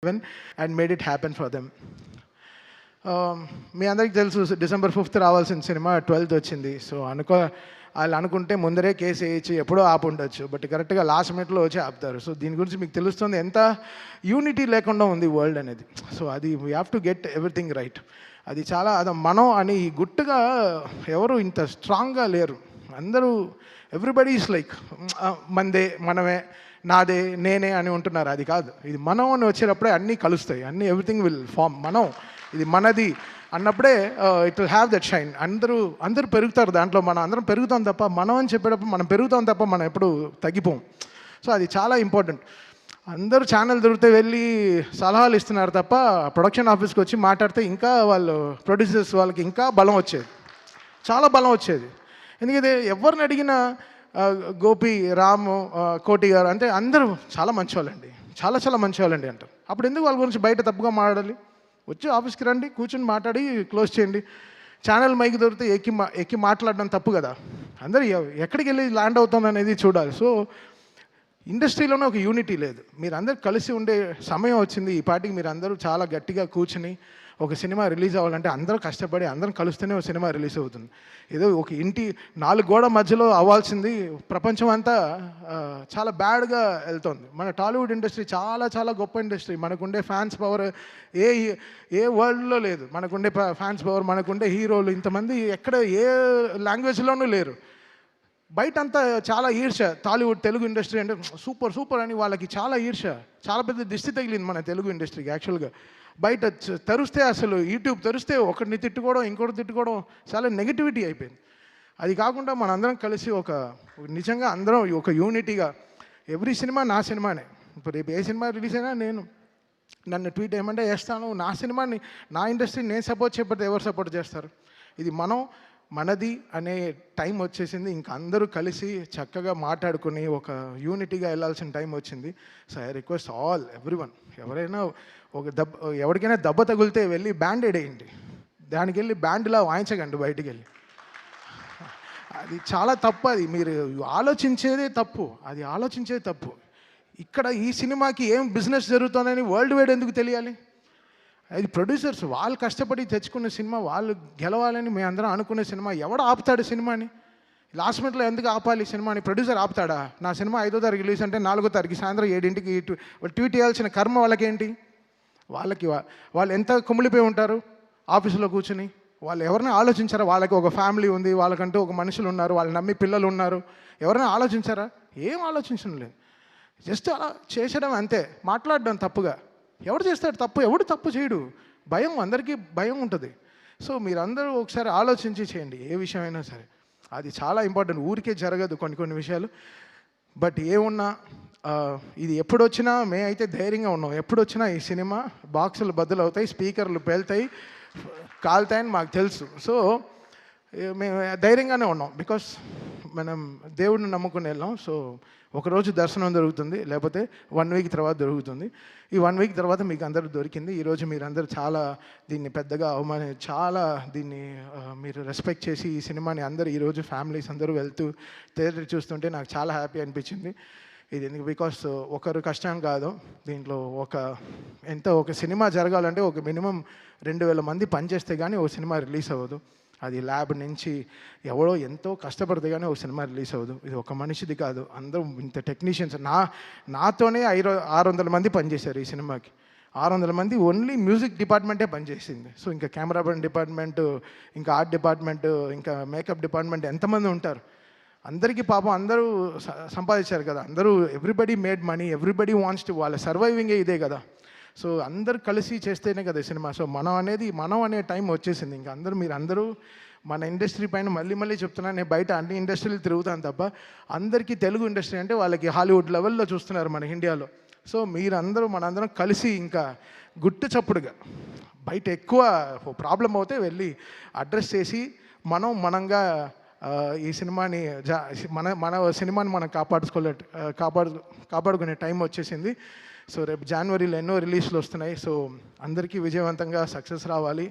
and made it happen for them. మీ అందరికీ తెలుసు December 5th రావాల్సిన సినిమా 12th వచ్చింది. సో వాళ్ళు అనుకుంటే ముందరే కేసు వేయించి ఎప్పుడో ఆపు ఉండొచ్చు, బట్ కరెక్ట్గా లాస్ట్ మినిట్లో వచ్చి ఆపుతారు. సో దీని గురించి మీకు తెలుస్తుంది ఎంత యూనిటీ లేకుండా ఉంది వరల్డ్ అనేది. సో అది we have to get everything right. అది చాలా అది మనం అని గుట్టుగా ఎవరు ఇంత స్ట్రాంగ్గా లేరు. అందరూ ఎవ్రీబడి ఈస్ లైక్ మందే, మనమే, నాదే, నేనే అని ఉంటున్నారు. అది కాదు, ఇది మనం అని వచ్చేటప్పుడే అన్నీ కలుస్తాయి, అన్నీ ఎవ్రీథింగ్ విల్ ఫామ్. మనం ఇది మనది అన్నప్పుడే it will have that shine. అందరూ పెరుగుతారు దాంట్లో, మనం అందరం పెరుగుతాం తప్ప, మనం అని చెప్పేటప్పుడు మనం పెరుగుతాం తప్ప మనం ఎప్పుడు తగ్గిపోం. సో అది చాలా ఇంపార్టెంట్. అందరూ ఛానల్ దొరికితే వెళ్ళి సలహాలు ఇస్తున్నారు తప్ప ప్రొడక్షన్ ఆఫీస్కి వచ్చి మాట్లాడితే ఇంకా వాళ్ళు ప్రొడ్యూసర్స్ వాళ్ళకి ఇంకా బలం వచ్చేది, చాలా బలం వచ్చేది. ఎందుకంటే ఎవరిని అడిగినా గోపి, రాము, కోటి గారు అంటే అందరూ చాలా మంచివాళ్ళండి, చాలా చాలా మంచివాళ్ళండి అంటారు. అప్పుడు ఎందుకు వాళ్ళ గురించి బయట తప్పుగా మాట్లాడాలి? వచ్చి ఆఫీస్కి రండి, కూర్చొని మాట్లాడి క్లోజ్ చేయండి. ఛానల్ మైక్ దొరికితే ఎక్కి మాట్లాడడం తప్పు కదా. అందరూ ఎక్కడికి వెళ్ళి ల్యాండ్ అవుతుంది అనేది చూడాలి. సో ఇండస్ట్రీలోనే ఒక యూనిటీ లేదు. మీరు అందరు కలిసి ఉండే సమయం వచ్చింది. ఈ పాటికి మీరు అందరూ చాలా గట్టిగా కూర్చుని ఒక సినిమా రిలీజ్ అవ్వాలంటే అందరూ కష్టపడి అందరం కలుస్తూనే ఒక సినిమా రిలీజ్ అవుతుంది. ఏదో ఒక ఇంటి 4 గోడ మధ్యలో అవ్వాల్సింది ప్రపంచం అంతా చాలా బ్యాడ్గా వెళ్తుంది. మన టాలీవుడ్ ఇండస్ట్రీ చాలా చాలా గొప్ప ఇండస్ట్రీ. మనకుండే ఫ్యాన్స్ పవర్ ఏ వరల్డ్లో లేదు. మనకుండే ఫ్యాన్స్ పవర్, మనకుండే హీరోలు ఇంతమంది ఎక్కడ ఏ లాంగ్వేజ్లోనూ లేరు. బయట అంతా చాలా ఈర్ష. టాలీవుడ్ తెలుగు ఇండస్ట్రీ అంటే సూపర్ సూపర్ అని వాళ్ళకి చాలా ఈర్ష, చాలా పెద్ద దిష్టి తగిలింది మన తెలుగు ఇండస్ట్రీకి. యాక్చువల్గా బయట తెరిస్తే అసలు యూట్యూబ్ తెరిస్తే ఒకరిని తిట్టుకోవడం, ఇంకోటి తిట్టుకోవడం, చాలా నెగిటివిటీ అయిపోయింది. అది కాకుండా మనందరం కలిసి ఒక నిజంగా అందరం ఒక యూనిటీగా ఎవ్రీ సినిమా నా సినిమానే. ఇప్పుడు రేపు ఏ సినిమా రిలీజ్ అయినా నేను నన్ను ట్వీట్ ఏమంటే వేస్తాను. నా సినిమాని, నా ఇండస్ట్రీని నేను సపోర్ట్ చేయకపోతే ఎవరు సపోర్ట్ చేస్తారు? ఇది మనది అనే టైం వచ్చేసింది. ఇంకా అందరూ కలిసి చక్కగా మాట్లాడుకుని ఒక యూనిటీగా వెళ్ళాల్సిన టైం వచ్చింది. So I request all everyone, ఎవరైనా ఎవరికైనా దెబ్బ తగిలితే వెళ్ళి బ్యాండేడ్ వేయండి, దానికి వెళ్ళి బ్యాండ్లా వాయించకండి బయటికి వెళ్ళి. అది చాలా తప్పు. అది మీరు ఆలోచించేదే తప్పు, అది ఆలోచించేది తప్పు. ఇక్కడ ఈ సినిమాకి ఏం బిజినెస్ జరుగుతుందని వరల్డ్ వైడ్ ఎందుకు తెలియాలి? అది ప్రొడ్యూసర్స్ వాళ్ళు కష్టపడి తెచ్చుకున్న సినిమా, వాళ్ళు గెలవాలని మేము అందరం అనుకునే సినిమా. ఎవడు ఆపుతాడు సినిమాని? లాస్ట్ మినిట్లో ఎందుకు ఆపాలి సినిమాని? ప్రొడ్యూసర్ ఆపుతాడా? నా సినిమా 5వ తారీఖు రిలీజ్ అంటే 4వ తారీఖు సాయంత్రం 7ంటికి ట్వీట్ చేయాల్సిన కర్మ వాళ్ళకేంటి? వాళ్ళు ఎంత కుమిలిపోయి ఉంటారు ఆఫీసులో కూర్చుని. వాళ్ళు ఎవరైనా ఆలోచించారా? వాళ్ళకి ఒక ఫ్యామిలీ ఉంది, వాళ్ళకంటూ ఒక మనుషులు ఉన్నారు, వాళ్ళు నమ్మి పిల్లలు ఉన్నారు. ఎవరైనా ఆలోచించారా? ఏం ఆలోచించడం లేదు. జస్ట్ అలా చేసడం అంతే, మాట్లాడడం తప్పుగా. ఎవడు చేస్తాడు తప్పు? ఎవడు తప్పు చేయడు. భయం, అందరికీ భయం ఉంటుంది. సో మీరందరూ ఒకసారి ఆలోచించి చేయండి ఏ విషయమైనా సరే. అది చాలా ఇంపార్టెంట్. ఊరికే జరగదు కొన్ని విషయాలు. బట్ ఏమున్నా ఇది ఎప్పుడొచ్చినా అయితే ధైర్యంగా ఉన్నాం. ఎప్పుడొచ్చినా ఈ సినిమా బాక్సులు బద్దలు అవుతాయి, స్పీకర్లు పేలుతాయి, కాలుతాయని మాకు తెలుసు. సో మేము ధైర్యంగానే ఉన్నాం. బికాస్ మనం దేవుడిని నమ్ముకుని వెళ్ళాం. సో ఒకరోజు దర్శనం దొరుకుతుంది, లేకపోతే 1 వీక్ తర్వాత దొరుకుతుంది. ఈ 1 వీక్ తర్వాత మీకు అందరూ దొరికింది. ఈరోజు మీరందరూ చాలా దీన్ని పెద్దగా చాలా దీన్ని మీరు రెస్పెక్ట్ చేసి ఈ సినిమాని అందరూ ఈరోజు ఫ్యామిలీస్ అందరూ వెళ్తూ థియేటర్ చూస్తుంటే నాకు చాలా హ్యాపీ అనిపించింది. ఇది ఎందుకు? బికాస్ ఒకరు కష్టం కాదు దీంట్లో. ఒక సినిమా జరగాలంటే ఒక మినిమం 2000 మంది పనిచేస్తే కానీ ఒక సినిమా రిలీజ్ అవ్వదు. అది ల్యాబ్ నుంచి ఎవడో ఎంతో కష్టపడితే కానీ ఒక సినిమా రిలీజ్ అవ్వదు. ఇది ఒక మనిషిది కాదు, అందరూ ఇంత టెక్నీషియన్స్. నాతోనే 600 మంది పనిచేశారు ఈ సినిమాకి. 600 మంది ఓన్లీ మ్యూజిక్ డిపార్ట్మెంటే పనిచేసింది. సో ఇంకా కెమెరా డిపార్ట్మెంటు, ఇంకా ఆర్ట్ డిపార్ట్మెంటు, ఇంకా మేకప్ డిపార్ట్మెంట్ ఎంతమంది ఉంటారు? అందరికీ పాపం అందరూ సంపాదించారు కదా. అందరూ everybody made money, everybody wants to, వాళ్ళ సర్వైవింగే ఇదే కదా. సో అందరు కలిసి చేస్తేనే కదా సినిమా. సో మనం అనే టైం వచ్చేసింది. ఇంకా మీరందరూ మన ఇండస్ట్రీ పైన మళ్ళీ చెప్తున్నాను. నేను బయట అన్ని ఇండస్ట్రీలు తిరుగుతాను తప్ప అందరికీ తెలుగు ఇండస్ట్రీ అంటే వాళ్ళకి హాలీవుడ్ లెవెల్లో చూస్తున్నారు మన ఇండియాలో. సో మనందరం కలిసి ఇంకా గుట్టు చప్పుడుగా బయట ఎక్కువ ప్రాబ్లం అవుతే వెళ్ళి అడ్రస్ చేసి మనంగా ఈ సినిమాని మన సినిమాని మనం కాపాడుకునే టైం వచ్చేసింది. సో రేపు జనవరిలో ఎన్నో రిలీజ్లు వస్తున్నాయి. సో అందరికీ విజయవంతంగా సక్సెస్ రావాలి.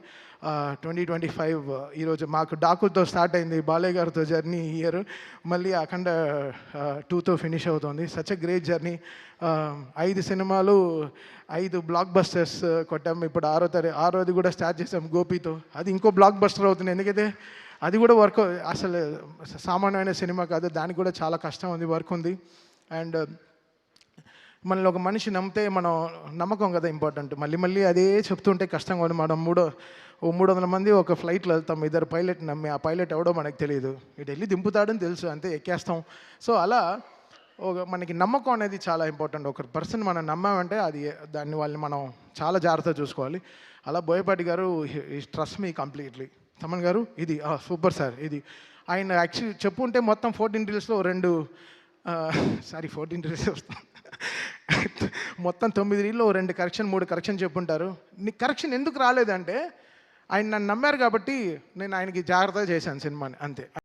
2025 ఈరోజు మాకు డాకుతో స్టార్ట్ అయింది, బాలయ్య గారితో జర్నీ ఇయర్, మళ్ళీ అఖండ 2తో ఫినిష్ అవుతుంది. Such a great journey. 5 సినిమాలు, 5 బ్లాక్ బస్టర్స్ కొట్టాము. ఇప్పుడు 6ది కూడా స్టార్ట్ చేసాం గోపితో. అది ఇంకో బ్లాక్ బస్టర్ అవుతుంది, ఎందుకంటే అది కూడా వర్క్ అసలు సామాన్యమైన సినిమా కాదు, దానికి కూడా చాలా కష్టం ఉంది, వర్క్ ఉంది. అండ్ మనల్ని ఒక మనిషి నమ్మితే మనం నమ్మకం కదా ఇంపార్టెంట్. మళ్ళీ అదే చెప్తుంటే కష్టంగా ఉంది. మనం 300 మంది ఒక ఫ్లైట్లో వెళ్తాం, 2 పైలట్ నమ్మి, ఆ పైలట్ ఎవడో మనకు తెలియదు, ఇటు వెళ్ళి దింపుతాడని తెలుసు, అంతే ఎక్కేస్తాం. సో అలా మనకి నమ్మకం అనేది చాలా ఇంపార్టెంట్. ఒక పర్సన్ మనం నమ్మామంటే దాన్ని వాళ్ళని మనం చాలా జాగ్రత్తగా చూసుకోవాలి. అలా బోయపాటి గారు ట్రస్ట్ మీ కంప్లీట్లీ. తమన్ గారు ఇది సూపర్ సార్, ఇది ఆయన యాక్చువల్లీ చెప్పుంటే మొత్తం 14 రీల్స్లో 14 రీల్స్ వస్తాం, మొత్తం 9 రీల్లో 2 కరెక్షన్ 3 కరెక్షన్ చెప్పుంటారు. నీకు కరెక్షన్ ఎందుకు రాలేదంటే ఆయన నన్ను నమ్మారు కాబట్టి నేను ఆయనకి జాగ్రత్తగా చేశాను సినిమాని, అంతే.